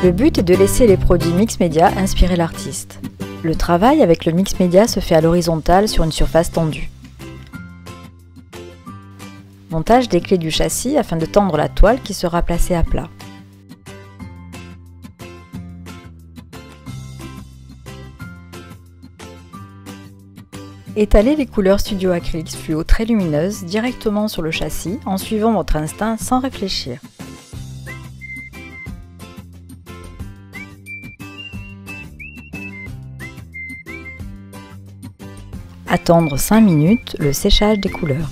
Le but est de laisser les produits mix média inspirer l'artiste. Le travail avec le mix média se fait à l'horizontale sur une surface tendue. Montage des clés du châssis afin de tendre la toile qui sera placée à plat. Étalez les couleurs Studio Acrylics Fluo très lumineuses directement sur le châssis en suivant votre instinct sans réfléchir. Attendre 5 minutes le séchage des couleurs.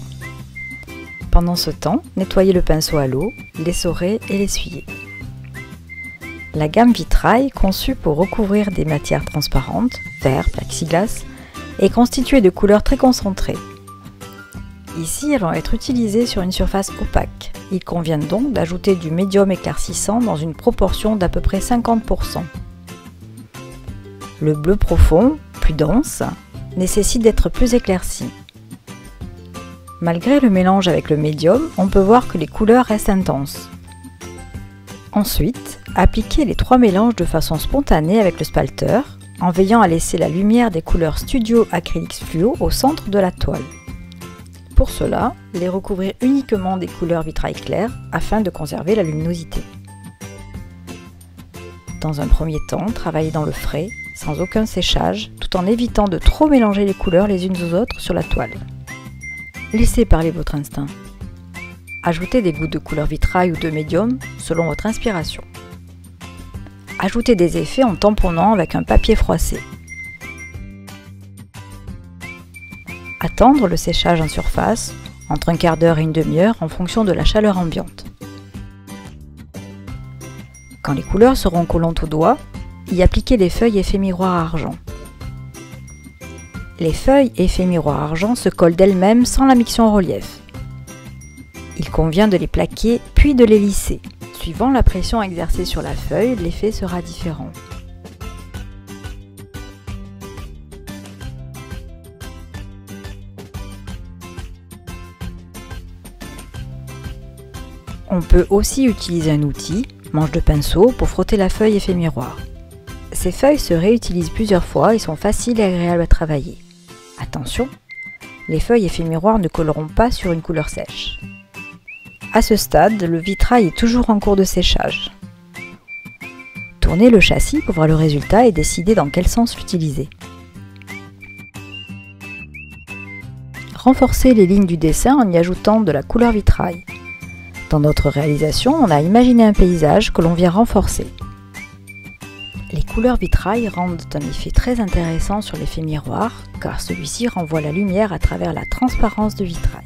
Pendant ce temps, nettoyez le pinceau à l'eau, l'essorer et l'essuyer. La gamme vitrail, conçue pour recouvrir des matières transparentes, verre, plexiglas, est constituée de couleurs très concentrées. Ici, elles vont être utilisées sur une surface opaque. Il convient donc d'ajouter du médium éclaircissant dans une proportion d'à peu près 50%. Le bleu profond, plus dense, nécessite d'être plus éclairci. Malgré le mélange avec le médium, on peut voir que les couleurs restent intenses. Ensuite, appliquez les 3 mélanges de façon spontanée avec le spalter, en veillant à laisser la lumière des couleurs Studio Acrylics Fluo au centre de la toile. Pour cela, les recouvrir uniquement des couleurs vitrail clair afin de conserver la luminosité. Dans un premier temps, travaillez dans le frais, sans aucun séchage, tout en évitant de trop mélanger les couleurs les unes aux autres sur la toile. Laissez parler votre instinct. Ajoutez des gouttes de couleur vitrail ou de médium selon votre inspiration. Ajoutez des effets en tamponnant avec un papier froissé. Attendre le séchage en surface, entre un quart d'heure et une demi-heure en fonction de la chaleur ambiante. Quand les couleurs seront collantes au doigt, y appliquez les feuilles effet miroir argent. Les feuilles effet miroir argent se collent d'elles-mêmes sans la miction en relief. Il convient de les plaquer puis de les lisser. Suivant la pression exercée sur la feuille, l'effet sera différent. On peut aussi utiliser un outil, manche de pinceau, pour frotter la feuille effet miroir. Ces feuilles se réutilisent plusieurs fois et sont faciles et agréables à travailler. Attention, les feuilles effet miroir ne colleront pas sur une couleur sèche. À ce stade, le vitrail est toujours en cours de séchage. Tournez le châssis pour voir le résultat et décider dans quel sens l'utiliser. Renforcez les lignes du dessin en y ajoutant de la couleur vitrail. Dans notre réalisation, on a imaginé un paysage que l'on vient renforcer. Les couleurs vitrail rendent un effet très intéressant sur l'effet miroir, car celui-ci renvoie la lumière à travers la transparence du vitrail.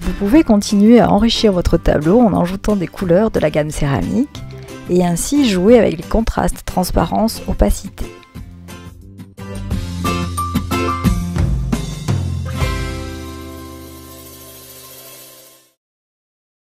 Vous pouvez continuer à enrichir votre tableau en ajoutant des couleurs de la gamme céramique et ainsi jouer avec les contrastes, transparence, opacité.